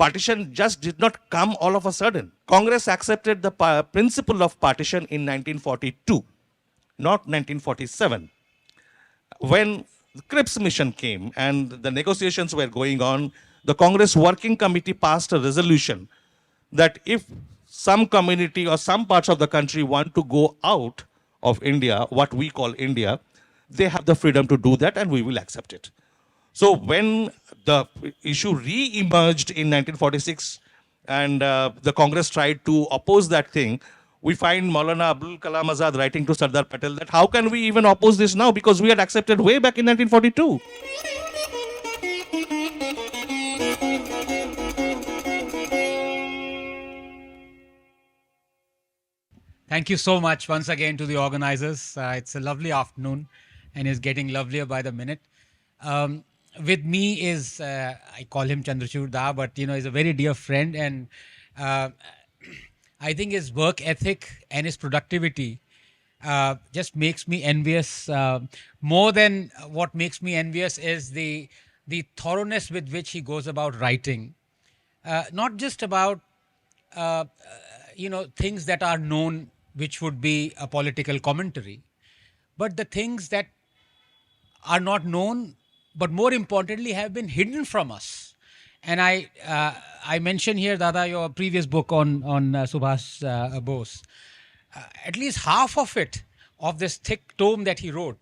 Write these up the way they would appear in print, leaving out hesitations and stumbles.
partition just did not come all of a sudden. Congress accepted the principle of partition in 1942, not 1947. When the Cripps mission came and the negotiations were going on, the Congress Working Committee passed a resolution that if some community or some parts of the country want to go out of India, what we call India, they have the freedom to do that and we will accept it. So when the issue re-emerged in 1946 and the Congress tried to oppose that thing, we find Maulana Abdul Kalam Azad writing to Sardar Patel that how can we even oppose this now because we had accepted way back in 1942. Thank you so much once again to the organizers. It's a lovely afternoon and is getting lovelier by the minute. With me is, I call him Chandrachud Da, but he's a very dear friend, and I think his work ethic and his productivity just makes me envious. More than what makes me envious is the thoroughness with which he goes about writing. Not just about things that are known, which would be a political commentary, but the things that are not known, but more importantly, have been hidden from us. And I mentioned here, Dada, your previous book on Subhash Bose. At least half of it, of this thick tome that he wrote,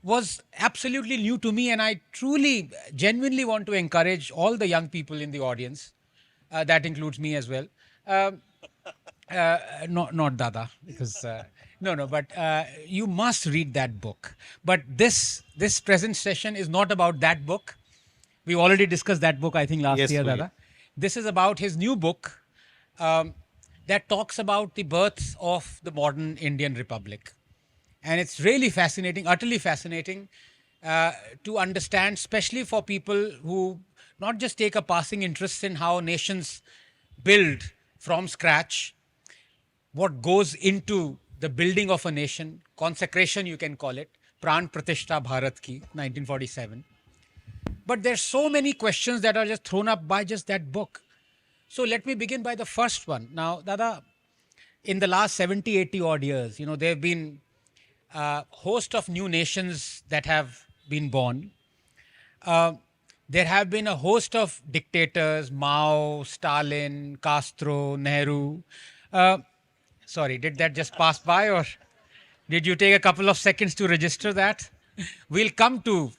was absolutely new to me, and I truly, genuinely want to encourage all the young people in the audience, that includes me as well. Not Dada, because no, but you must read that book. But this present session is not about that book. We already discussed that book, I think, last year, Dada. This is about his new book that talks about the birth of the modern Indian Republic. And it's really fascinating, utterly fascinating to understand, especially for people who not just take a passing interest in how nations build from scratch, what goes into the building of a nation, consecration you can call it, Pran Pratishta Bharat Ki, 1947. But there's so many questions that are just thrown up by just that book. So let me begin by the first one. Now, Dada, in the last 70, 80 odd years, there have been a host of new nations that have been born. There have been a host of dictators, Mao, Stalin, Castro, Nehru. Sorry, did that just pass by, or did you take a couple of seconds to register that? We'll come to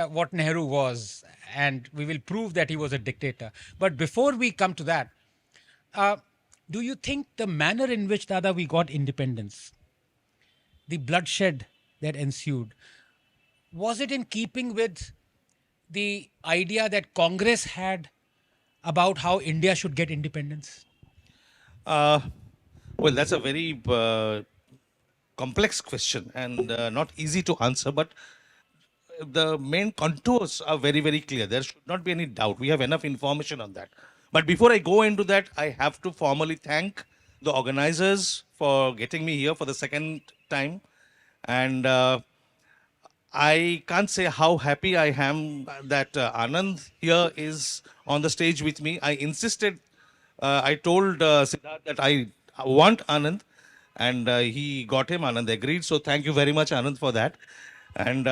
what Nehru was, and we will prove that he was a dictator. But before we come to that, do you think the manner in which, Dada, we got independence, the bloodshed that ensued, was it in keeping with the idea that Congress had about how India should get independence? Well, that's a very complex question and not easy to answer, but the main contours are very, very clear. There should not be any doubt. We have enough information on that. But before I go into that, I have to formally thank the organizers for getting me here for the second time. And I can't say how happy I am that Anand here is on the stage with me. I insisted, I told Siddharth that I want Anand, and he got him. Anand agreed. So thank you very much, Anand, for that. And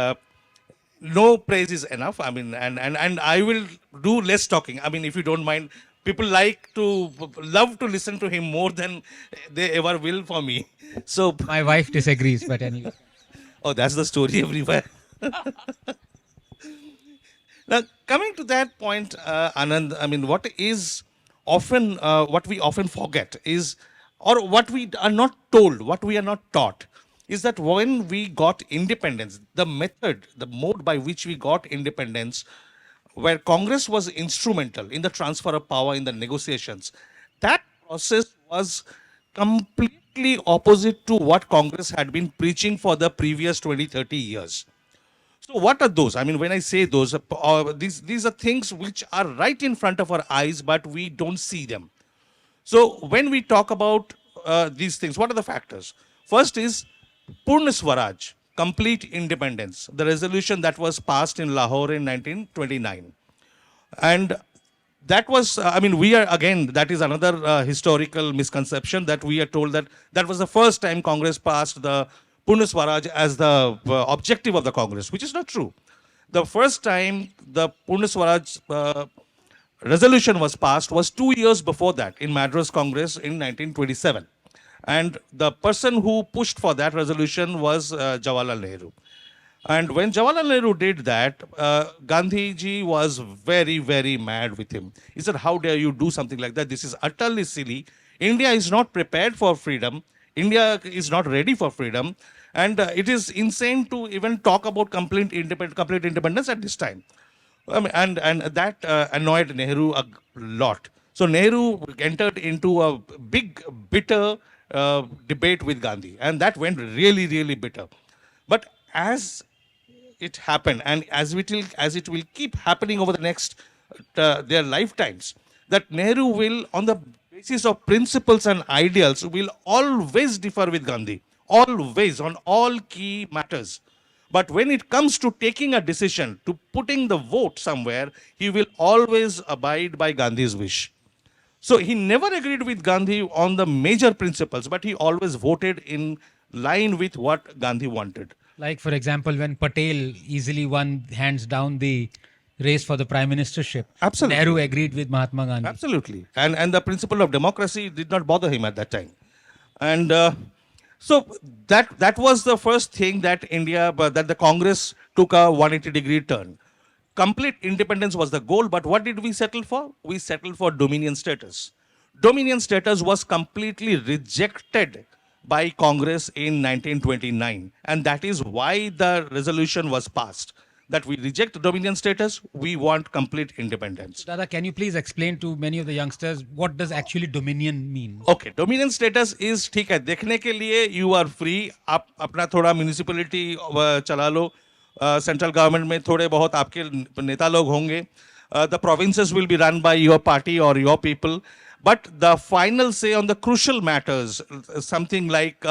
no praise is enough. I mean, and I will do less talking. I mean, if you don't mind, people love to listen to him more than they ever will for me. So my wife disagrees, but anyway. Oh, that's the story everywhere. Now, coming to that point, Anand, I mean, what we often forget is, or what we are not told, what we are not taught, is that when we got independence, the mode by which we got independence, where Congress was instrumental in the transfer of power in the negotiations, that process was completely opposite to what Congress had been preaching for the previous 20, 30 years. So what are those? I mean, when I say those, these are things which are right in front of our eyes, but we don't see them. So when we talk about these things, what are the factors? First is Purna Swaraj, complete independence, the resolution that was passed in Lahore in 1929. And that was, I mean, we are, again, that is another historical misconception that we are told that that was the first time Congress passed the Purna Swaraj as the objective of the Congress, which is not true. The first time the Purna Swaraj resolution was passed was 2 years before that in Madras Congress in 1927. And the person who pushed for that resolution was Jawaharlal Nehru. And when Jawaharlal Nehru did that, Gandhi ji was very, very mad with him. He said, "How dare you do something like that? This is utterly silly. India is not prepared for freedom. India is not ready for freedom. And it is insane to even talk about complete independence at this time." And that annoyed Nehru a lot. So Nehru entered into a big, bitter debate with Gandhi. And that went really, really bitter. But as it happened, and as it will keep happening over the next their lifetimes, that Nehru will, on the basis of principles and ideals, will always differ with Gandhi, always on all key matters. But when it comes to taking a decision, to putting the vote somewhere, he will always abide by Gandhi's wish. So he never agreed with Gandhi on the major principles, but he always voted in line with what Gandhi wanted. Like, for example, when Patel easily won hands down the race for the prime ministership, Absolutely. Nehru agreed with Mahatma Gandhi. Absolutely. And the principle of democracy did not bother him at that time. And so that was the first thing that that the Congress took a 180-degree turn. Complete independence was the goal, but what did we settle for? We settled for dominion status. Dominion status was completely rejected by Congress in 1929, and that is why the resolution was passed that we reject dominion status, we want complete independence. Dada, can you please explain to many of the youngsters what does actually dominion mean? Okay, dominion status is ठीक है देखने के लिए you are free, आप अपना थोड़ा municipality चला लो, central government में थोड़े बहुत आपके नेता लोग होंगे, the provinces will be run by your party or your people, but the final say on the crucial matters, something like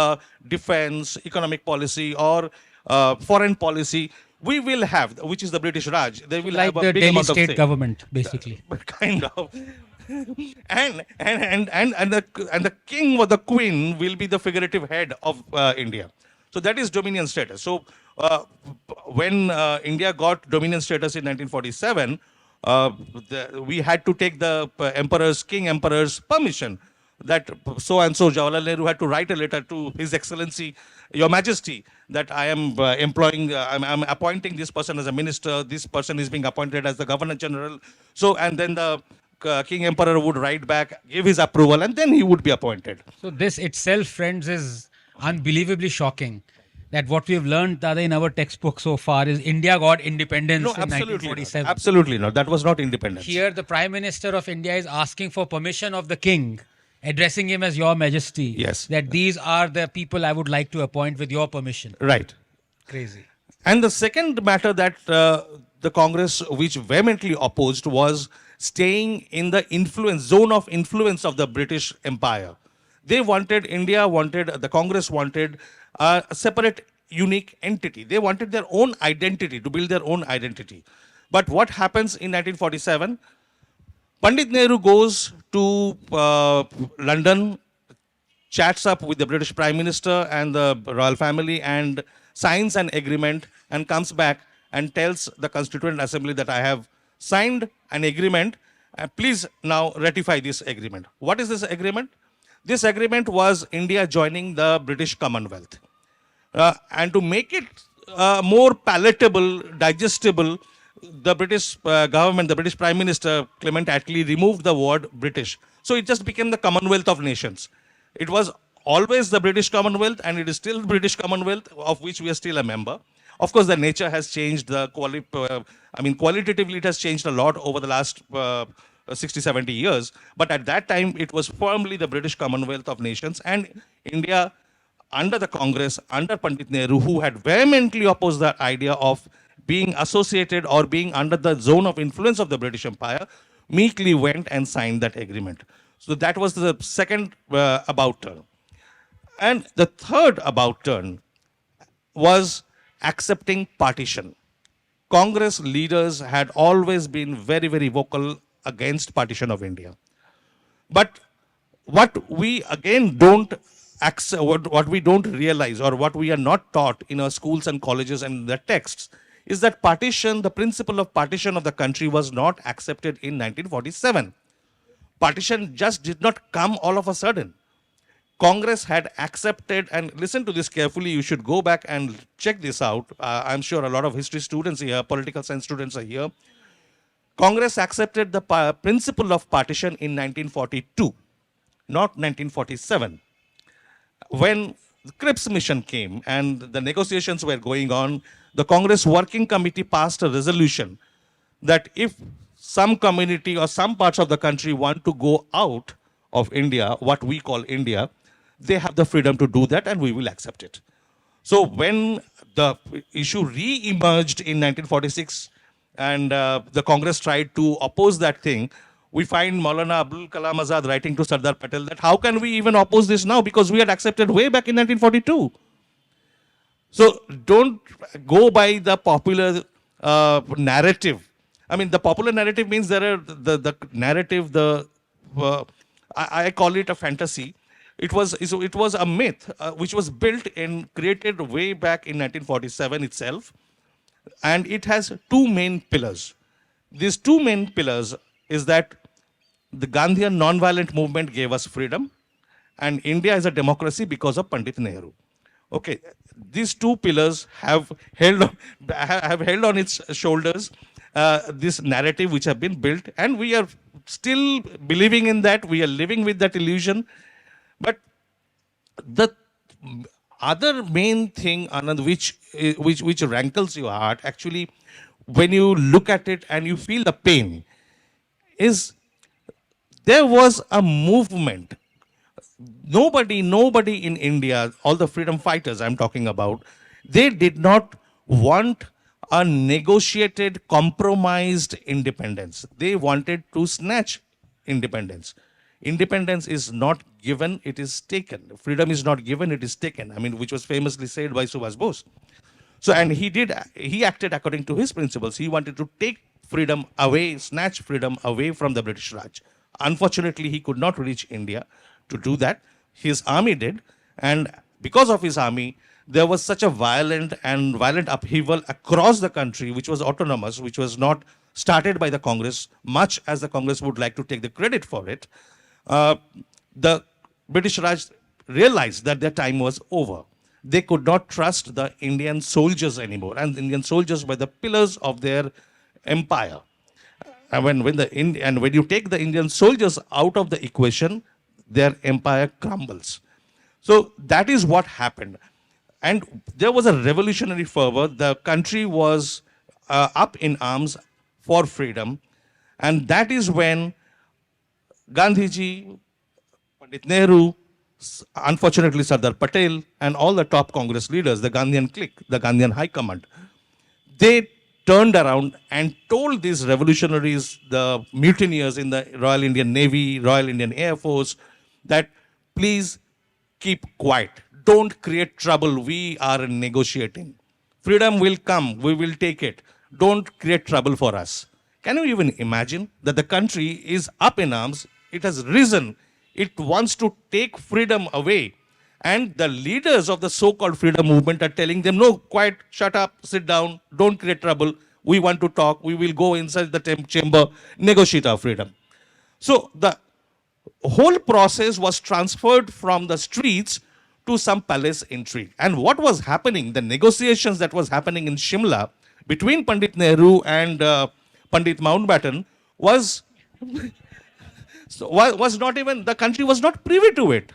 defense, economic policy, or foreign policy, we will have, which is the British Raj. They will Like have the a big Delhi amount of state say. government, basically. Kind of. And the king or the queen will be the figurative head of India. So that is dominion status. So when India got dominion status in 1947, we had to take the king emperor's permission that so and so Jawaharlal Nehru had to write a letter to His Excellency, Your Majesty, that I am I'm appointing this person as a minister, this person is being appointed as the Governor General. So, and then the King Emperor would write back, give his approval, and then he would be appointed. So this itself, friends, is unbelievably shocking. That what we have learned, Dada, in our textbook so far is India got independence No, in absolutely 1947. not. Absolutely not. That was not independence. Here, the Prime Minister of India is asking for permission of the King, addressing him as Your Majesty. Yes. That these are the people I would like to appoint with your permission. Right. Crazy. And the second matter that the Congress, which vehemently opposed, was staying in the zone of influence of the British Empire. They wanted, the Congress wanted a separate, unique entity. They wanted their own identity, to build their own identity. But what happens in 1947? Pandit Nehru goes to London, chats up with the British Prime Minister and the royal family, and signs an agreement, and comes back and tells the Constituent Assembly that I have signed an agreement. Please now ratify this agreement. What is this agreement? This agreement was India joining the British Commonwealth. And to make it more palatable, digestible, the British government, the British Prime Minister, Clement Attlee, removed the word British. So it just became the Commonwealth of Nations. It was always the British Commonwealth, and it is still the British Commonwealth, of which we are still a member. Of course, the nature has changed, qualitatively it has changed a lot over the last 60, 70 years. But at that time, it was firmly the British Commonwealth of Nations, and India, under the Congress, under Pandit Nehru, who had vehemently opposed the idea of being associated or being under the zone of influence of the British Empire, meekly went and signed that agreement. So that was the second about turn. And the third about turn was accepting partition. Congress leaders had always been very, very vocal against partition of India. But what we again don't accept, what we don't realize, or what we are not taught in our schools and colleges and their texts, is that partition, the principle of partition of the country, was not accepted in 1947. Partition just did not come all of a sudden. Congress had accepted, and listen to this carefully, you should go back and check this out. I'm sure a lot of history students here, political science students are here. Congress accepted the principle of partition in 1942, not 1947. When the Cripps mission came and the negotiations were going on, the Congress Working Committee passed a resolution that if some community or some parts of the country want to go out of India, what we call India, they have the freedom to do that and we will accept it. So when the issue re-emerged in 1946 and the Congress tried to oppose that thing, we find Maulana Abdul Kalam Azad writing to Sardar Patel that how can we even oppose this now, because we had accepted way back in 1942. So don't go by the popular narrative. I mean, the popular narrative means there are the narrative, I call it a fantasy. It was a myth which was built and created way back in 1947 itself. And it has two main pillars. These two main pillars is that the Gandhian non-violent movement gave us freedom, and India is a democracy because of Pandit Nehru. Okay, these two pillars have held on its shoulders this narrative which have been built, and we are still believing in that. We are living with that illusion. But the other main thing, Anand, which rankles your heart, actually, when you look at it and you feel the pain, is there was a movement. Nobody in India, all the freedom fighters I'm talking about, they did not want a negotiated, compromised independence. They wanted to snatch independence. Independence is not given, it is taken. Freedom is not given, it is taken. I mean, which was famously said by Subhash Bose. So, and he acted according to his principles. He wanted to take freedom away, snatch freedom away from the British Raj. Unfortunately, he could not reach India to do that. His army did, and because of his army, there was such a violent upheaval across the country, which was autonomous, which was not started by the Congress, much as the Congress would like to take the credit for it. The British Raj realized that their time was over. They could not trust the Indian soldiers anymore, and the Indian soldiers were the pillars of their empire. And when you take the Indian soldiers out of the equation, their empire crumbles. So that is what happened. And there was a revolutionary fervor. The country was up in arms for freedom. And that is when Gandhiji, Pandit Nehru, unfortunately Sardar Patel, and all the top Congress leaders, the Gandhian clique, the Gandhian High Command, they turned around and told these revolutionaries, the mutineers in the Royal Indian Navy, Royal Indian Air Force, that please keep quiet. Don't create trouble. We are negotiating. Freedom will come. We will take it. Don't create trouble for us. Can you even imagine that the country is up in arms? It has risen. It wants to take freedom away. And the leaders of the so-called freedom movement are telling them, no, quiet, shut up, sit down, don't create trouble. We want to talk. We will go inside the chamber, negotiate our freedom. So the whole process was transferred from the streets to some palace intrigue. And what was happening, the negotiations that was happening in Shimla between Pandit Nehru and Pandit Mountbatten was not even, the country was not privy to it.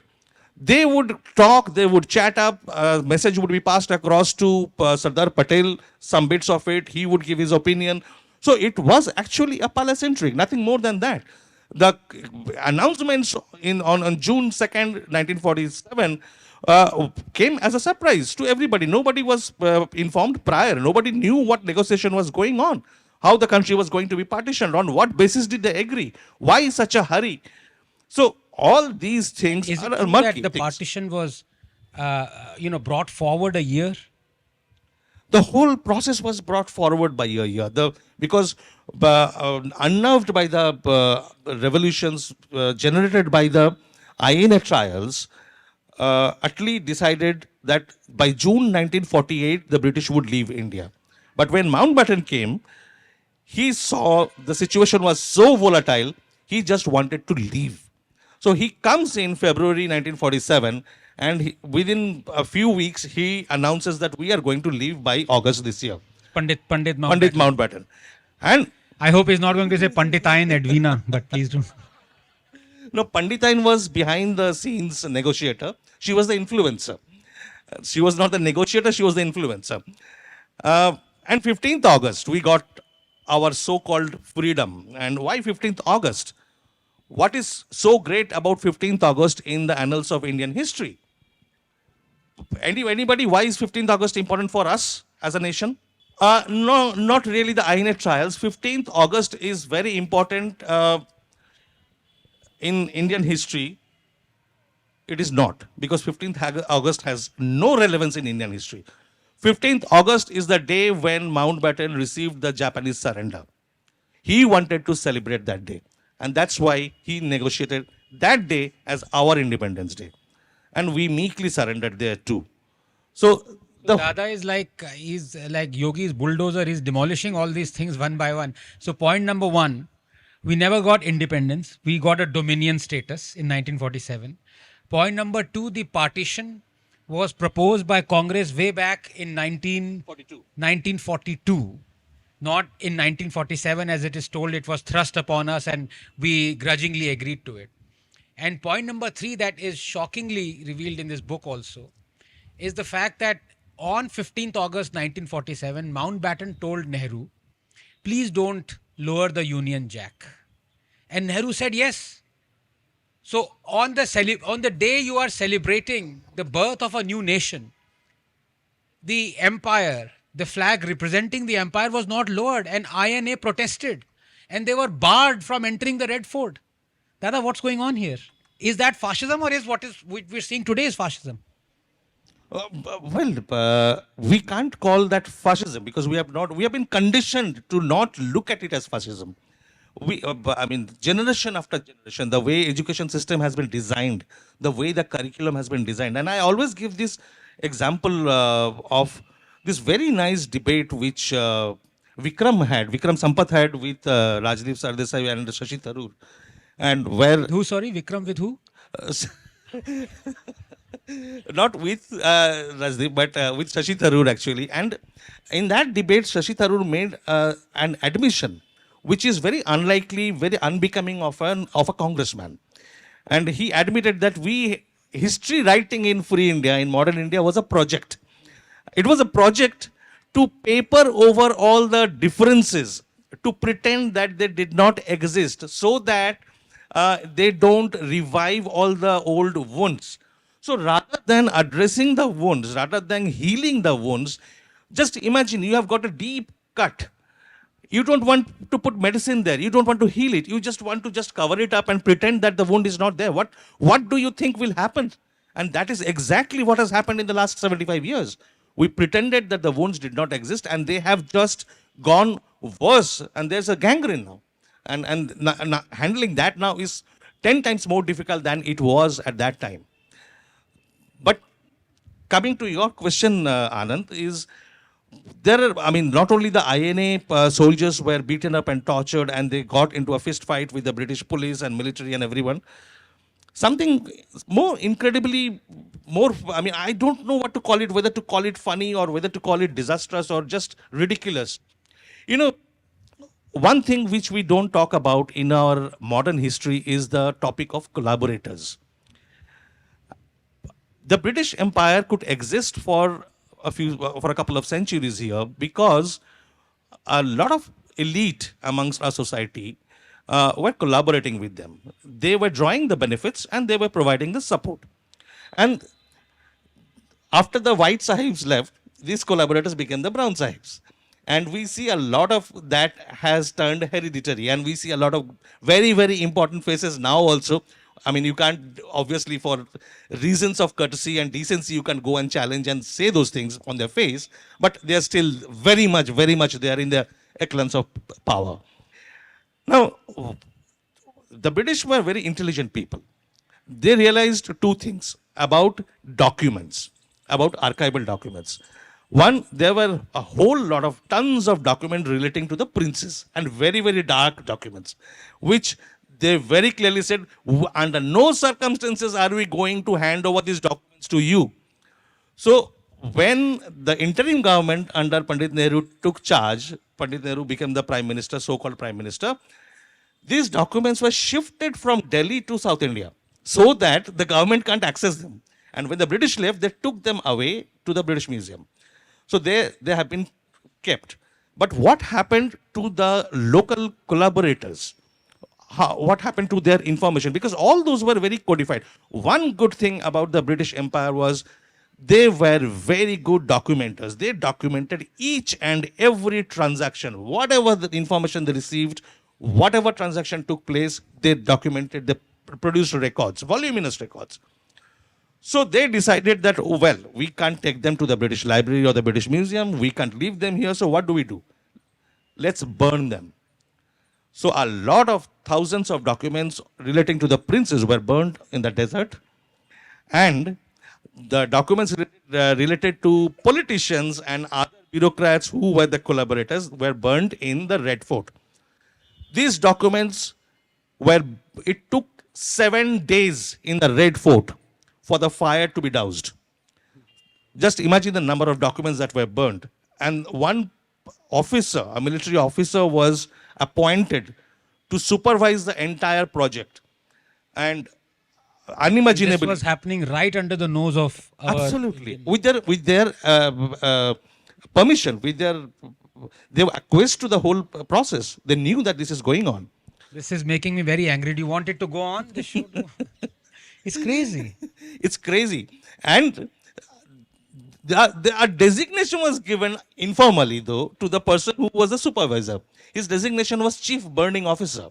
They would talk, they would chat up, a message would be passed across to Sardar Patel, some bits of it, he would give his opinion. So it was actually a palace intrigue, nothing more than that. The announcements on June 2nd, 1947 came as a surprise to everybody. Nobody was informed prior. Nobody knew what negotiation was going on, how the country was going to be partitioned, on what basis did they agree, why such a hurry. So all these things Is it are true murky that the things. partition was, brought forward a year? the whole process was brought forward by a year. Because unnerved by the revolutions generated by the INA trials, Attlee decided that by June 1948 the British would leave India. But when Mountbatten came, he saw the situation was so volatile, he just wanted to leave. So he comes in February 1947, and within a few weeks, he announces that we are going to leave by August this year. Pandit Pandit Mountbatten. Mountbatten. And I hope he's not going to say Panditayin Edwina, but please do. no, Panditayin was behind the scenes negotiator. She was the influencer. She was not the negotiator, she was the influencer. And 15th August, we got our so-called freedom. And why 15th August? What is so great about 15th August in the annals of Indian history? Anybody, why is 15th August important for us as a nation? No, not really the INA trials. 15th August is very important in Indian history. It is not, because 15th August has no relevance in Indian history. 15th August is the day when Mountbatten received the Japanese surrender. He wanted to celebrate that day. And that's why he negotiated that day as our Independence Day. And we meekly surrendered there too. So the Dada is he's like Yogi's bulldozer. He's demolishing all these things one by one. So point number one, we never got independence. We got a dominion status in 1947. Point number two, the partition was proposed by Congress way back in 1942. Not in 1947, as it is told, it was thrust upon us and we grudgingly agreed to it. And point number three, that is shockingly revealed in this book also, is the fact that on 15th August 1947, Mountbatten told Nehru, please don't lower the Union Jack. And Nehru said yes. So on the day you are celebrating the birth of a new nation, the empire, the flag representing the empire was not lowered, and INA protested and they were barred from entering the Red Fort. Dada, what's going on here? Is that fascism, or is what we're seeing today is fascism? we can't call that fascism, because we have been conditioned to not look at it as fascism. Generation after generation, the way education system has been designed, the way the curriculum has been designed. And I always give this example of this very nice debate which Vikram Sampath had with Rajdeep Sardesai and Shashi Tharoor. And where... Who, sorry? Vikram with who? Not with Rajdeep, but with Shashi Tharoor actually. And in that debate, Shashi Tharoor made an admission which is very unlikely, very unbecoming of a congressman. And he admitted that history writing in Free India, in modern India, was a project. It was a project to paper over all the differences, to pretend that they did not exist, so that they don't revive all the old wounds. So rather than addressing the wounds, rather than healing the wounds, just imagine you have got a deep cut. You don't want to put medicine there. You don't want to heal it. You just want to just cover it up and pretend that the wound is not there. What do you think will happen? And that is exactly what has happened in the last 75 years. We pretended that the wounds did not exist, and they have just gone worse. And there's a gangrene now. And handling that now is 10 times more difficult than it was at that time. But coming to your question, Anand, is not only the INA soldiers were beaten up and tortured and they got into a fist fight with the British police and military and everyone. Something more incredibly, I don't know what to call it, whether to call it funny or whether to call it disastrous or just ridiculous. One thing which we don't talk about in our modern history is the topic of collaborators. The British Empire could exist for a couple of centuries here because a lot of elite amongst our society were collaborating with them. They were drawing the benefits and they were providing the support. And after the white sahibs left, these collaborators became the brown sahibs. And we see a lot of that has turned hereditary, and we see a lot of very, very important faces now also. I mean, you can't, obviously, for reasons of courtesy and decency, you can go and challenge and say those things on their face, but they are still very much there in the echelons of power. Now, the British were very intelligent people. They realized two things about documents, about archival documents. One, there were a whole lot of tons of documents relating to the princes and very dark documents, which they very clearly said, under no circumstances are we going to hand over these documents to you. So when the interim government under Pandit Nehru took charge, Pandit Nehru became the prime minister, so-called prime minister, these documents were shifted from Delhi to South India so that the government can't access them. And when the British left, they took them away to the British Museum. So they have been kept. But what happened to the local collaborators? What happened to their information? Because all those were very codified. One good thing about the British Empire was they were very good documenters. They documented each and every transaction. Whatever the information they received, whatever transaction took place, they documented, they produced records, voluminous records. So they decided that, oh, well, we can't take them to the British Library or the British Museum. We can't leave them here. So what do? Let's burn them. So a lot of thousands of documents relating to the princes were burned in the desert. And the documents related to politicians and other bureaucrats who were the collaborators were burned in the Red Fort. These documents it took 7 days in the Red Fort for the fire to be doused. Just imagine the number of documents that were burned. And one officer, a military officer, was appointed to supervise the entire project. And unimaginably. This was happening right under the nose of our... Absolutely. With their permission, they were acquiesced to the whole process. They knew that this is going on. This is making me very angry. Do you want it to go on? This should... It's crazy. It's crazy. And a designation was given informally, though, to the person who was the supervisor. His designation was Chief Burning Officer.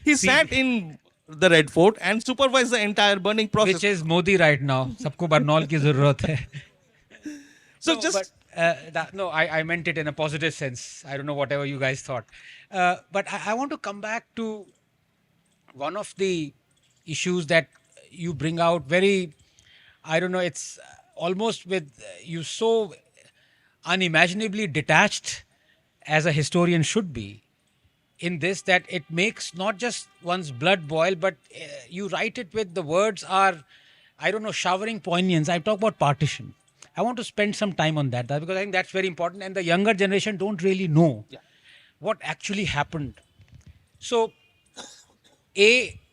He sat in the Red Fort and supervised the entire burning process. Which is Modi right now. Sabko Barnaul ki zarurat hai. So No, just... I meant it in a positive sense. I don't know whatever you guys thought. But I want to come back to one of the issues that you bring out very, I don't know, it's almost with you so unimaginably detached as a historian should be in this, that it makes not just one's blood boil, but you write it with the words are, I don't know, showering poignance. I talk about partition. I want to spend some time on that because I think that's very important, and the younger generation don't really know what actually happened. So,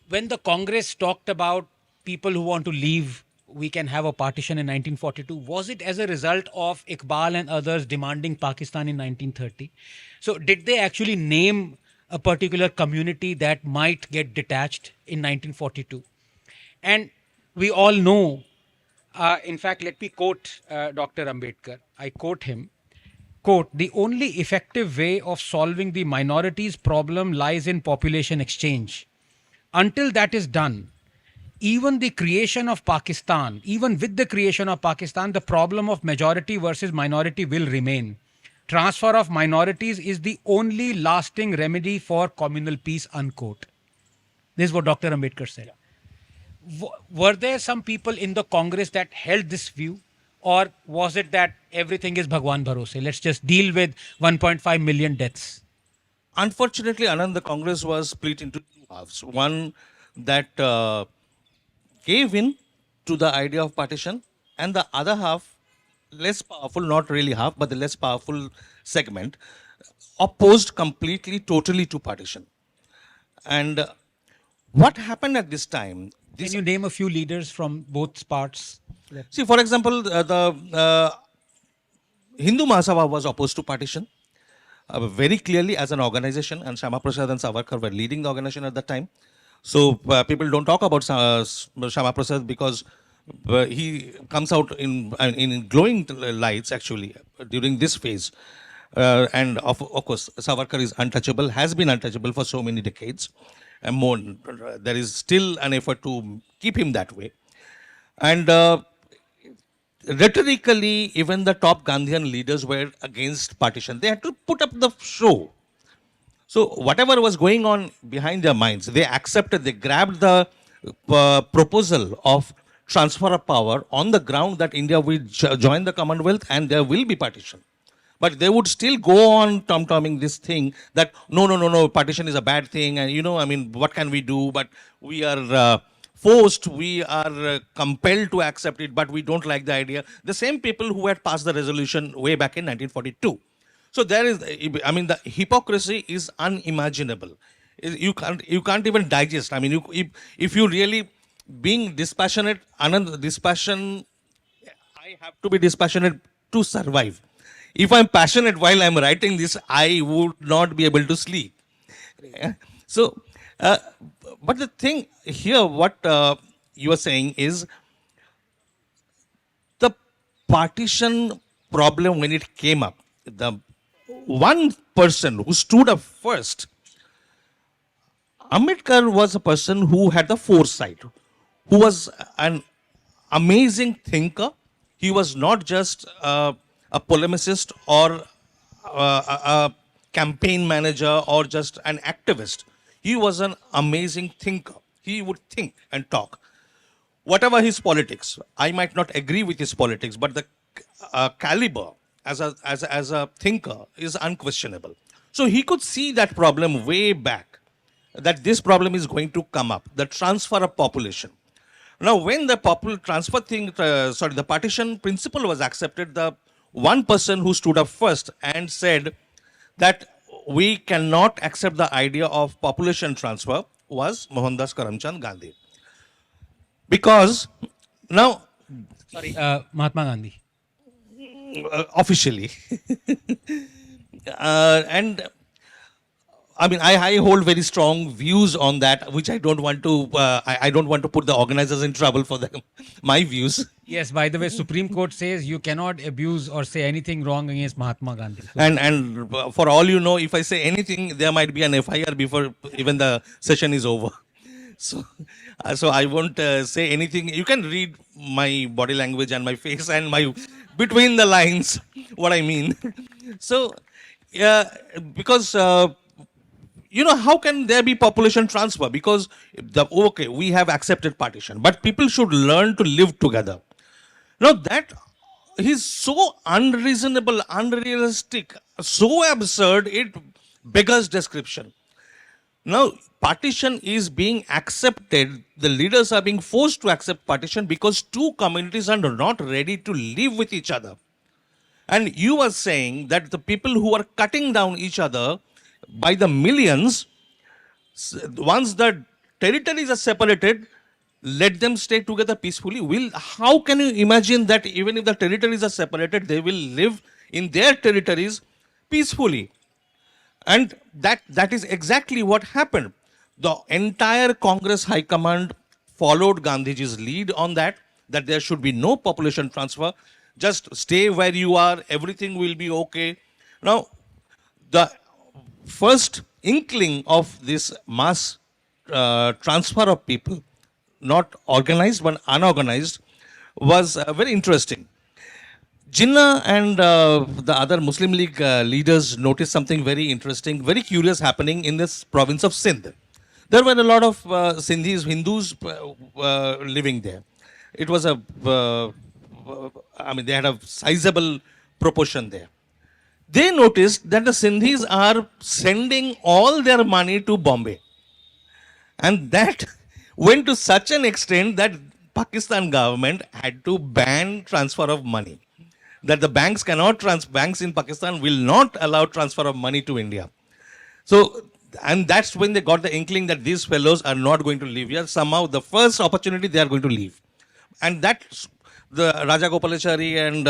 when the Congress talked about people who want to leave, we can have a partition in 1942, was it as a result of Iqbal and others demanding Pakistan in 1930? So did they actually name a particular community that might get detached in 1942? And we all know, in fact, let me quote Dr. Ambedkar. I quote him, quote, "The only effective way of solving the minorities problem lies in population exchange. Until that is done, even with the creation of Pakistan, the problem of majority versus minority will remain. Transfer of minorities is the only lasting remedy for communal peace," unquote. This is what Dr. Ambedkar said. Were there some people in the Congress that held this view? Or was it that everything is Bhagwan Bharose? Let's just deal with 1.5 million deaths. Unfortunately, Anand, the Congress was split into two halves. One that gave in to the idea of partition, and the other half, less powerful, not really half, but the less powerful segment, opposed completely, totally to partition. And what happened at this time? Can you name a few leaders from both parts? See, for example, the Hindu Mahasabha was opposed to partition very clearly as an organization, and Shyama Prasad and Savarkar were leading the organization at that time. So people don't talk about Shyama Prasad because he comes out in glowing lights actually during this phase. And of course, Savarkar is untouchable, has been untouchable for so many decades. and more. There is still an effort to keep him that way. And rhetorically, even the top Gandhian leaders were against partition. They had to put up the show. So whatever was going on behind their minds, they accepted, they grabbed the proposal of transfer of power on the ground that India will join the Commonwealth and there will be partition. But they would still go on tom-tomming this thing that no, partition is a bad thing. And I mean, what can we do? But we are forced, we are compelled to accept it, but we don't like the idea. The same people who had passed the resolution way back in 1942. So there is, I mean, the hypocrisy is unimaginable. You can't even digest. I mean, if you really being dispassionate, dispassion, I have to be dispassionate to survive. If I'm passionate while I'm writing this, I would not be able to sleep. Yeah. So, but the thing here, what you are saying is the partition problem when it came up, the one person who stood up first, Ambedkar was a person who had the foresight, who was an amazing thinker. He was not just a polemicist or a campaign manager or just an activist. He was an amazing thinker. He would think and talk. Whatever his politics, I might not agree with his politics, but the caliber as a thinker is unquestionable. So he could see that problem way back, that this problem is going to come up, the transfer of population. Now, when the the partition principle was accepted, the one person who stood up first and said that we cannot accept the idea of population transfer was Mohandas Karamchand Gandhi. Because now, Sorry, Mahatma Gandhi. Officially, and I mean, I hold very strong views on that, which I don't want to. I don't want to put the organizers in trouble for them. My views. Yes, by the way, Supreme Court says you cannot abuse or say anything wrong against Mahatma Gandhi. And for all you know, if I say anything, there might be an FIR before even the session is over. So, so I won't say anything. You can read my body language and my face and my between the lines what I mean. So, yeah, because how can there be population transfer? Because we have accepted partition, but people should learn to live together. Now that is so unreasonable, unrealistic, so absurd, it beggars description. Now, partition is being accepted. The leaders are being forced to accept partition because two communities are not ready to live with each other. And you are saying that the people who are cutting down each other by the millions, once the territories are separated, let them stay together peacefully. How can you imagine that even if the territories are separated, they will live in their territories peacefully? And that is exactly what happened. The entire Congress High Command followed Gandhiji's lead on that there should be no population transfer. Just stay where you are, everything will be okay. Now, the first inkling of this mass transfer of people, not organized but unorganized, was very interesting. Jinnah and the other Muslim League leaders noticed something very interesting, very curious happening in this province of Sindh. There were a lot of Sindhis, Hindus living there. It was they had a sizable proportion there. They noticed that the Sindhis are sending all their money to Bombay. And that went to such an extent that Pakistan government had to ban transfer of money. That the banks banks in Pakistan will not allow transfer of money to India. So, and that's when they got the inkling that these fellows are not going to leave here. Somehow, the first opportunity, they are going to leave. And that the Raja Gopalachari and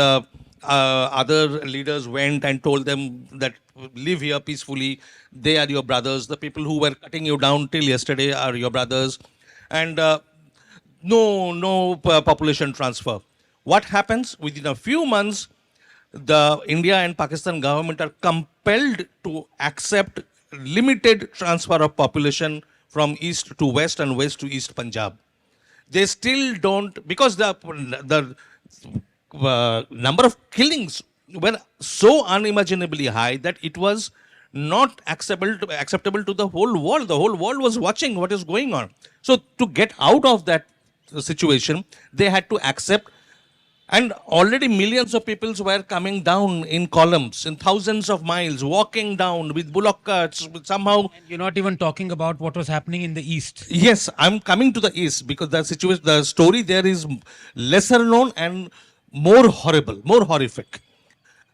other leaders went and told them that live here peacefully. They are your brothers. The people who were cutting you down till yesterday are your brothers. And no population transfer. What happens? Within a few months, the India and Pakistan government are compelled to accept limited transfer of population from east to west and west to east Punjab. They still don't, because the number of killings were so unimaginably high that it was not acceptable to the whole world. The whole world was watching what is going on. So to get out of that situation, they had to accept, and already millions of people were coming down in columns, in thousands of miles, walking down with bullock carts, with somehow. You're not even talking about what was happening in the east. Yes, I'm coming to the east because the situation, the story there is lesser known and more horrible, more horrific.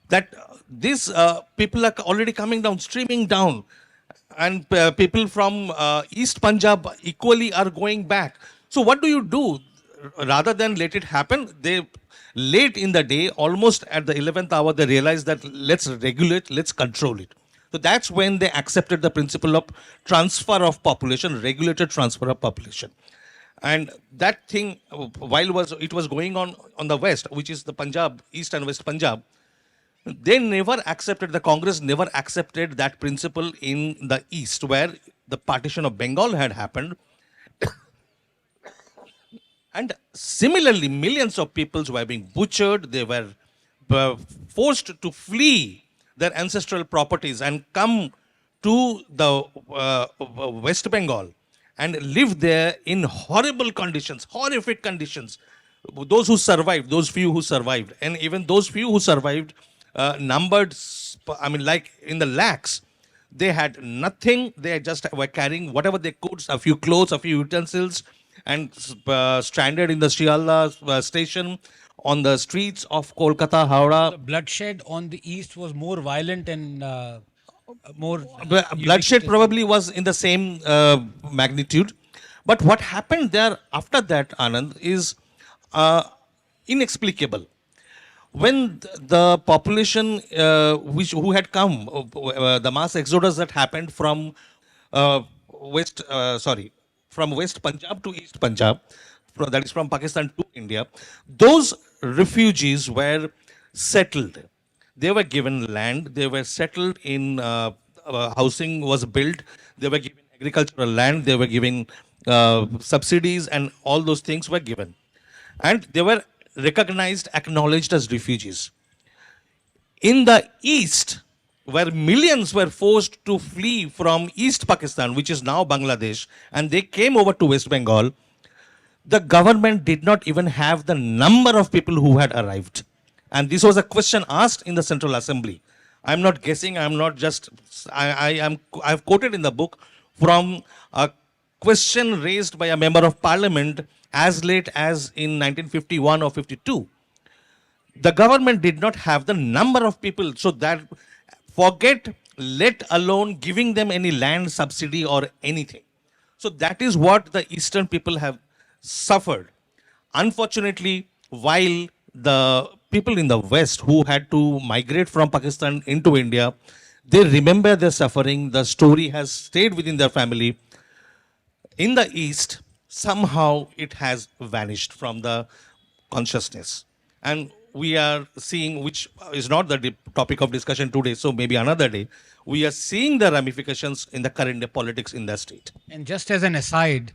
That these people are already coming down, streaming down, and people from East Punjab equally are going back. So what do you do? Rather than let it happen, they late in the day, almost at the 11th hour, they realized that let's regulate, let's control it. So that's when they accepted the principle of transfer of population, regulated transfer of population. And that thing, while it was going on the west, which is the Punjab, East and West Punjab, they never accepted, the Congress never accepted that principle in the east, where the partition of Bengal had happened. And similarly, millions of people were being butchered. They were forced to flee their ancestral properties and come to the West Bengal and live there in horrible conditions, horrific conditions. Those who survived, those few who survived, and even those few who survived numbered, I mean, like in the lakhs. They had nothing. They just were carrying whatever they could, a few clothes, a few utensils, and stranded in the Shiala station, on the streets of Kolkata, Howrah. The bloodshed on the east was more violent and more Bloodshed unique. probably was in the same magnitude. But what happened there after that, Anand, is inexplicable. When the population who had come, the mass exodus that happened from from West Punjab to East Punjab, that is from Pakistan to India, those refugees were settled. They were given land, they were settled in, housing was built, they were given agricultural land, they were given subsidies, and all those things were given. And they were recognized, acknowledged as refugees. In the east, where millions were forced to flee from East Pakistan, which is now Bangladesh, and they came over to West Bengal, the government did not even have the number of people who had arrived. And this was a question asked in the Central Assembly. I'm not guessing, I'm not just, I've quoted in the book from a question raised by a member of parliament as late as in 1951 or 52. The government did not have the number of people, so that forget, let alone giving them any land subsidy or anything. So that is what the eastern people have suffered. Unfortunately, while the people in the west who had to migrate from Pakistan into India, they remember their suffering, the story has stayed within their family. In the east, somehow it has vanished from the consciousness. And we are seeing, which is not the topic of discussion today, so maybe another day, we are seeing the ramifications in the current politics in the state. And just as an aside,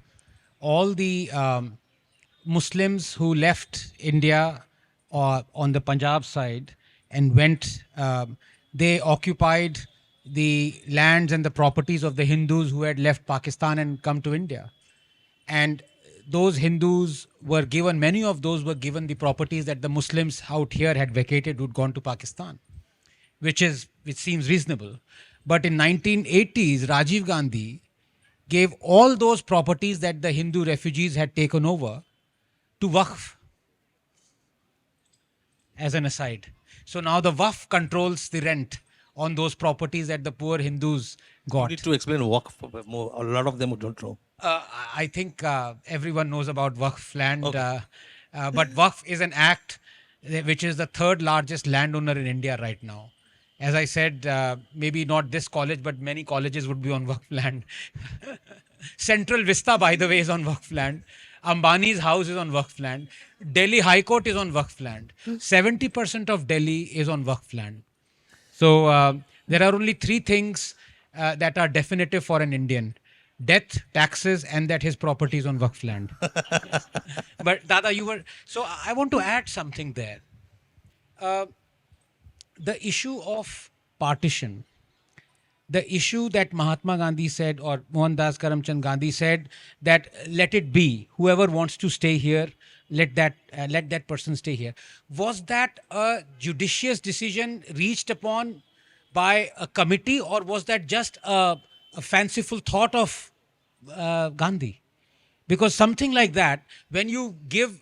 all the Muslims who left India on the Punjab side and went, they occupied the lands and the properties of the Hindus who had left Pakistan and come to India. And those Hindus were given, many of those were given the properties that the Muslims out here had vacated, who'd gone to Pakistan, which seems reasonable. But in 1980s, Rajiv Gandhi gave all those properties that the Hindu refugees had taken over to Waqf, as an aside. So now the Waqf controls the rent on those properties that the poor Hindus You got. need to explain Waqf more. A lot of them don't know. I think everyone knows about Waqf land, Okay. but Waqf is an act which is the third largest landowner in India right now. As I said, maybe not this college, but many colleges would be on Waqf land. Central Vista, by the way, is on Waqf land. Ambani's house is on Waqf land. Delhi High Court is on Waqf land. 70% of Delhi is on Waqf land. So there are only three things that are definitive for an Indian. death, taxes, and that his property is on Waqf land. But Dada, you were so. I want to add something there. The issue of partition, the issue that Mahatma Gandhi said, or Mohandas Karamchand Gandhi said, that let it be. Whoever wants to stay here, let that person stay here. Was that a judicious decision reached upon by a committee, or was that just a fanciful thought of Gandhi? Because something like that, when you give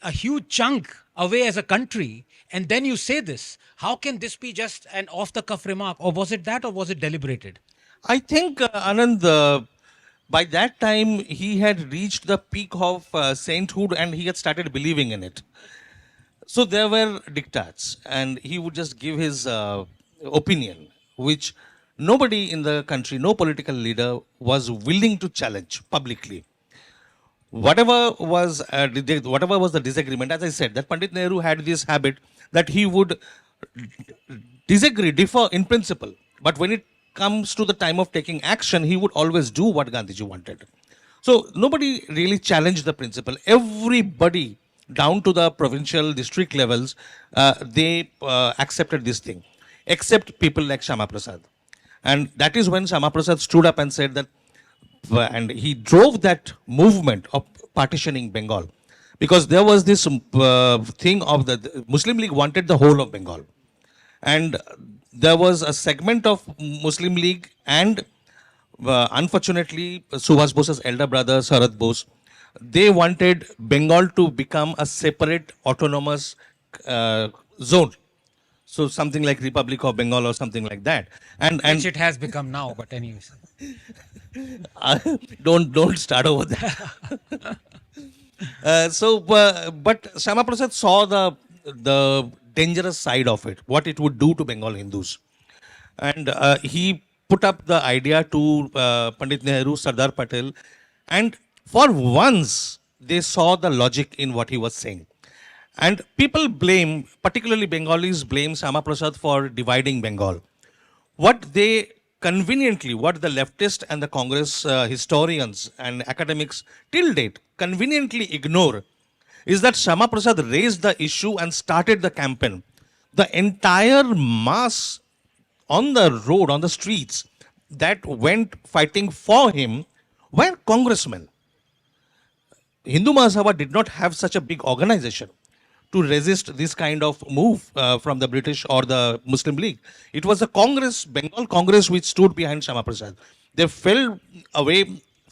a huge chunk away as a country and then you say this, how can this be just an off the cuff remark? Or was it that, or was it deliberated? I think, Anand, by that time, he had reached the peak of sainthood and he had started believing in it. So there were diktats, and he would just give his opinion, which nobody in the country, no political leader was willing to challenge publicly. Whatever was the disagreement, as I said, that Pandit Nehru had this habit that he would differ in principle, but when it comes to the time of taking action, he would always do what Gandhiji wanted. So nobody really challenged the principle. Everybody, down to the provincial district levels, they accepted this thing, except people like Shama Prasad. And that is when Shama Prasad stood up and said that, and he drove that movement of partitioning Bengal, because there was this thing of the Muslim League wanted the whole of Bengal, and there was a segment of Muslim League and unfortunately Subhash Bose's elder brother Sharad Bose, they wanted Bengal to become a separate autonomous zone. So something like Republic of Bengal or something like that. And Which it has become now, but anyways. don't start over that. But Shama Prasad saw the dangerous side of it, what it would do to Bengal Hindus, and he put up the idea to Pandit Nehru, Sardar Patel, and for once they saw the logic in what he was saying. And people blame, particularly Bengalis, blame Shama Prasad for dividing Bengal. What they conveniently, what the leftist and the Congress historians and academics till date conveniently ignore is that Shama Prasad raised the issue and started the campaign. The entire mass on the road, on the streets, that went fighting for him were congressmen. Hindu Mahasabha did not have such a big organization to resist this kind of move from the British or the Muslim League. It was the Congress, Bengal Congress, which stood behind Shama Prasad. They fell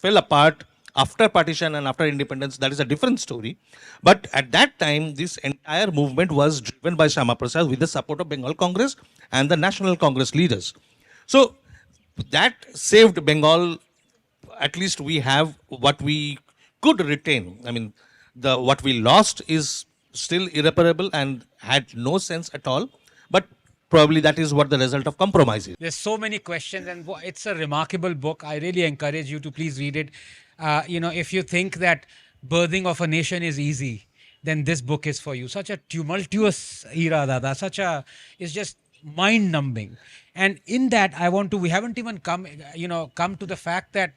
apart after partition and after independence. That is a different story. But at that time, this entire movement was driven by Shama Prasad with the support of Bengal Congress and the National Congress leaders. So that saved Bengal. At least we have what we could retain. I mean, what we lost is still irreparable and had no sense at all. But probably that is what the result of compromise is. There's so many questions, and it's a remarkable book. I really encourage you to please read it. If you think that birthing of a nation is easy, then this book is for you. Such a tumultuous era, Dada. It's just mind-numbing. And in that, we haven't even come to the fact that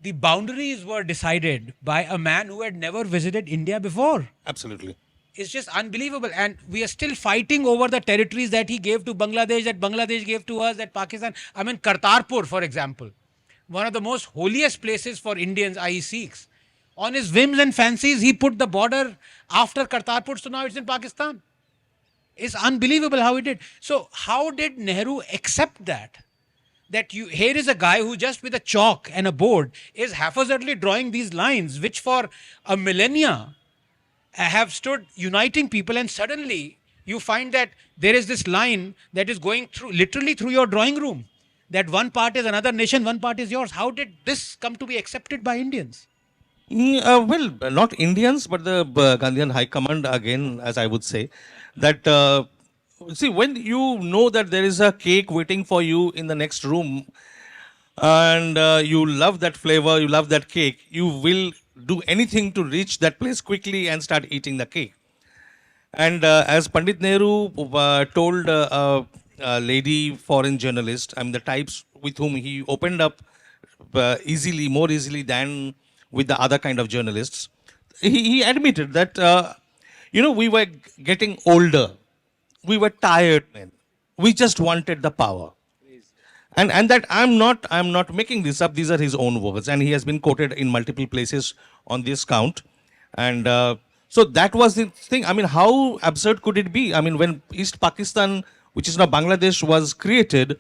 the boundaries were decided by a man who had never visited India before. Absolutely. It's just unbelievable. And we are still fighting over the territories that he gave to Bangladesh, that Bangladesh gave to us, that Pakistan. I mean, Kartarpur, for example, one of the most holiest places for Indians, i.e. Sikhs. On his whims and fancies, he put the border after Kartarpur, so now it's in Pakistan. It's unbelievable how he did. So how did Nehru accept that? That here is a guy who just with a chalk and a board is haphazardly drawing these lines, which for a millennia have stood uniting people, and suddenly you find that there is this line that is going literally through your drawing room, that one part is another nation, one part is yours. How did this come to be accepted by Indians? Well, not Indians, but the Gandhian High Command, again, as I would say, that see, when you know that there is a cake waiting for you in the next room, and you love that flavor, you love that cake, you will do anything to reach that place quickly and start eating the cake. And as Pandit Nehru told a lady foreign journalist, I mean the types with whom he opened up more easily than with the other kind of journalists. He admitted that, we were getting older. We were tired men. We just wanted the power. And that I'm not making this up. These are his own words, and he has been quoted in multiple places on this count. And so that was the thing. I mean, how absurd could it be? I mean, when East Pakistan, which is now Bangladesh, was created,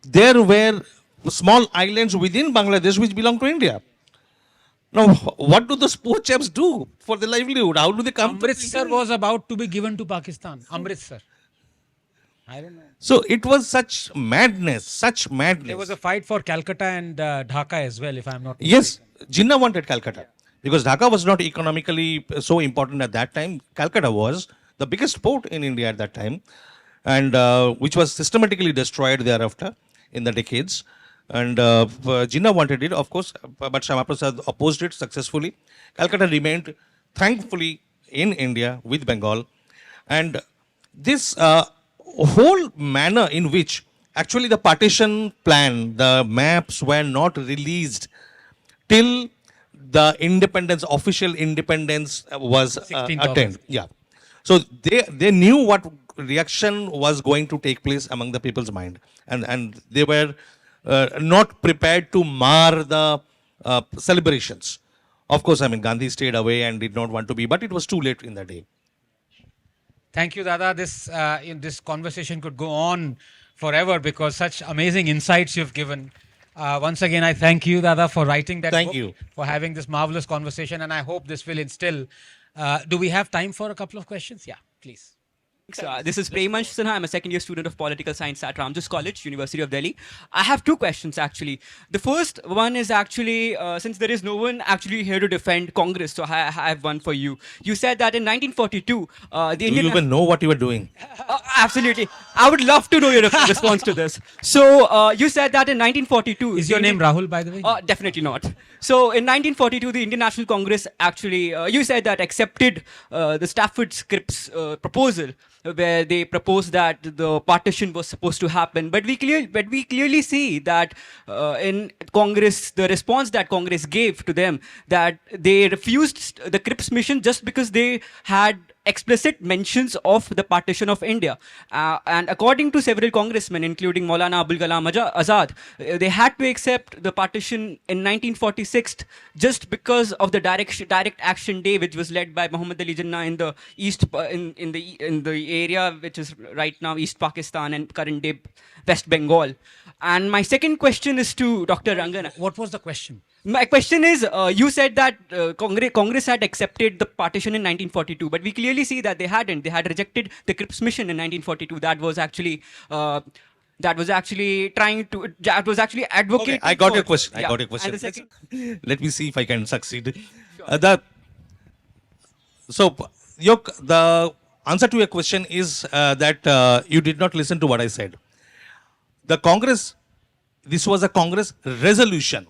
there were small islands within Bangladesh which belong to India. Now, what do those poor chaps do for their livelihood? How do they come? to Amritsar was about to be given to Pakistan. Amritsar. I don't know. So it was such madness, such madness. There was a fight for Calcutta and Dhaka as well, if I'm not Yes, Jinnah wanted Calcutta because Dhaka was not economically so important at that time. Calcutta was the biggest port in India at that time, and which was systematically destroyed thereafter in the decades. And Jinnah wanted it, of course, but Shyama Prasad opposed it successfully. Calcutta remained, thankfully, in India with Bengal. And this whole manner in which actually the partition plan, the maps were not released till the independence, official independence was 16th August. attained. Yeah. So they knew what reaction was going to take place among the people's mind. And they were not prepared to mar the celebrations. Of course, I mean, Gandhi stayed away and did not want to be, but it was too late in the day. Thank you, Dada. This conversation could go on forever because such amazing insights you've given. Once again, I thank you, Dada, for writing that Thank book, you. for having this marvelous conversation, and I hope this will instill. Do we have time for a couple of questions? Yeah, please. So, this is Premansh Sinha. I'm a second year student of political science at Ramjas College, University of Delhi. I have two questions actually. The first one is actually, since there is no one actually here to defend Congress, so I have one for you. You said that in 1942, the Do Indian... you even know what you were doing? Absolutely. I would love to know your response to this. So, you said that in 1942... Is your the name Rahul, by the way? Definitely not. So in 1942, the Indian National Congress actually, you said that accepted the Stafford Cripps proposal, where they proposed that the partition was supposed to happen. But we clearly see that in Congress, the response that Congress gave to them, that they refused the Cripps mission just because they had explicit mentions of the partition of India. And according to several congressmen, including Maulana Abul Kalam Azad, they had to accept the partition in 1946 just because of the direct action day, which was led by Muhammad Ali Jinnah in the east, in the area which is right now East Pakistan and current day West Bengal. And my second question is to Dr. Rangana. What was the question? My question is, you said that Congress had accepted the partition in 1942, but we clearly see that they hadn't. They had rejected the Cripps mission in 1942. That was actually advocating. Okay, I got for- your question. Yeah. I got your question. And the second, Let me see if I can succeed. The answer to your question is that you did not listen to what I said. The Congress, this was a Congress resolution,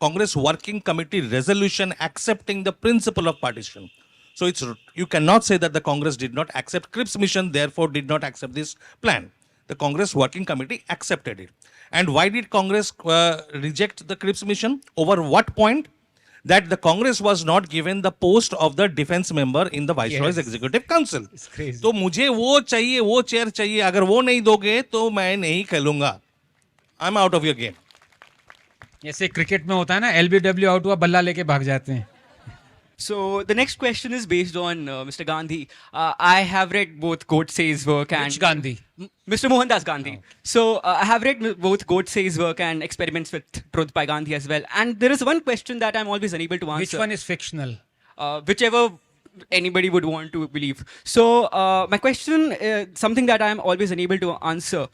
Congress Working Committee resolution accepting the principle of partition. So you cannot say that the Congress did not accept Cripps mission, therefore did not accept this plan. The Congress Working Committee accepted it. And why did Congress reject the Cripps mission? Over what point? That the Congress was not given the post of the defense member in the Viceroy's Yes. Executive Council. It's crazy. तो मुझे वो चाहिए, वो chair चाहिए. अगर वो नहीं दोगे तो मैं नहीं खेलूंगा. I'm out of your game. जैसे क्रिकेट में होता है ना, LBW आउट हुआ, बल्ला लेके भाग जाते हैं. so the next question is based on Mr. Gandhi. I have read both Godse's work and Which Gandhi? Mr. Mohandas Gandhi. So I have read both Godse's work and Experiments with Truth by Gandhi as well. And there is one question that I'm always unable to answer. Which one is fictional? Whichever anybody would want to believe. So my question, something that I'm always unable to answer.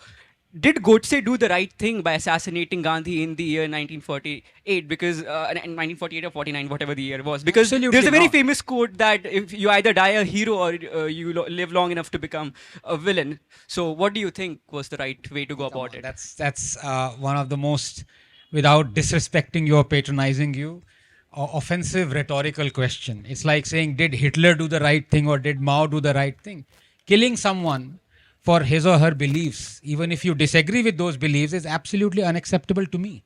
Did Godse do the right thing by assassinating Gandhi in the year 1948? Because in 1948 or 49, whatever the year was. Because Absolutely there's a very not. famous quote that if you either die a hero or you live long enough to become a villain. So what do you think was the right way to go about it? That's one of the most, without disrespecting you or patronizing you, offensive rhetorical question. It's like saying, did Hitler do the right thing or did Mao do the right thing? Killing someone for his or her beliefs, even if you disagree with those beliefs, is absolutely unacceptable to me.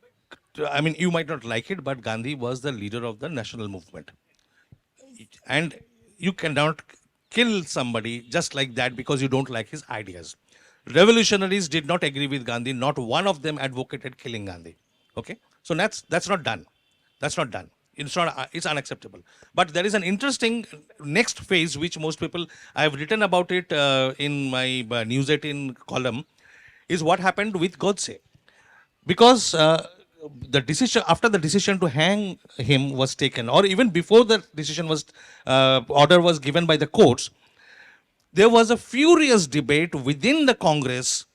I mean, you might not like it, but Gandhi was the leader of the national movement. And you cannot kill somebody just like that because you don't like his ideas. Revolutionaries did not agree with Gandhi. Not one of them advocated killing Gandhi. Okay, so that's not done. That's not done. It's not. It's unacceptable. But there is an interesting next phase which most people, I have written about it in my News 18 column, is what happened with Godse, because the decision, after the decision to hang him was taken, or even before the decision was order was given by the courts, there was a furious debate within the Congress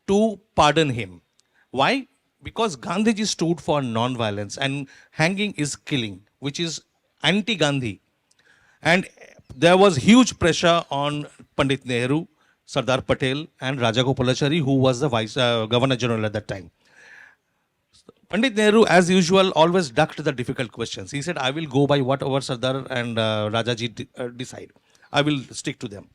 to pardon him. Why? Because Gandhiji stood for non-violence, and hanging is killing, which is anti-Gandhi. And there was huge pressure on Pandit Nehru, Sardar Patel, and Rajagopalachari, who was the Vice Governor General at that time. Pandit Nehru, as usual, always ducked the difficult questions. He said, I will go by whatever Sardar and Rajaji decide. I will stick to them.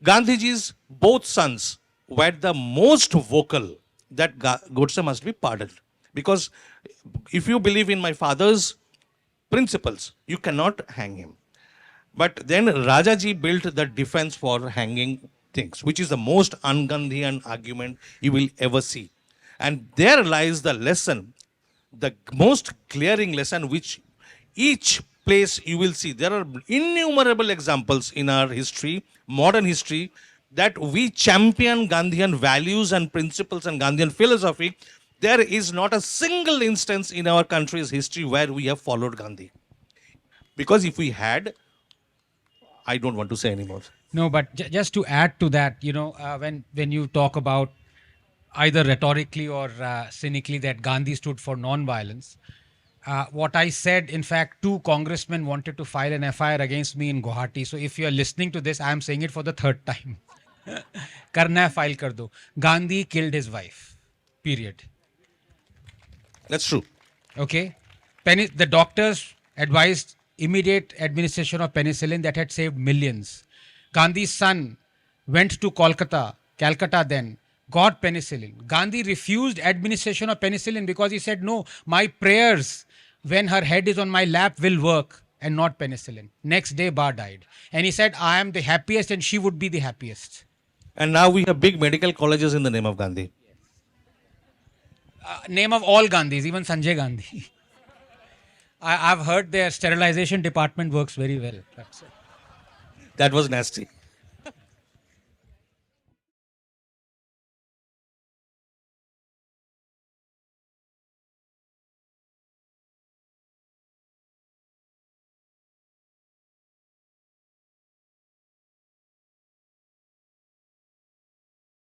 Gandhiji's both sons were the most vocal that Godse must be pardoned. Because if you believe in my father's principles, you cannot hang him. But then Rajaji built the defense for hanging things, which is the most un-Gandhian argument you will ever see. And there lies the lesson, the most glaring lesson, which each place you will see. There are innumerable examples in our history, modern history, that we champion Gandhian values and principles and Gandhian philosophy. There is not a single instance in our country's history where we have followed Gandhi. Because if we had, I don't want to say anymore. No, but just to add to that, you know, when you talk about either rhetorically or cynically that Gandhi stood for non-violence, what I said, in fact, 2 congressmen wanted to file an FIR against me in Guwahati. So if you are listening to this, I am saying it for the 3rd time. Karna hai, file kar do. Gandhi killed his wife. Period. That's true. Okay. The doctors advised immediate administration of penicillin that had saved millions. Gandhi's son went to Calcutta then, got penicillin. Gandhi refused administration of penicillin because he said, no, my prayers when her head is on my lap will work, and not penicillin. Next day, Ba died. And he said, I am the happiest and she would be the happiest. And now we have big medical colleges in the name of Gandhi. Name of all Gandhis, even Sanjay Gandhi. I've heard their sterilization department works very well. That was nasty.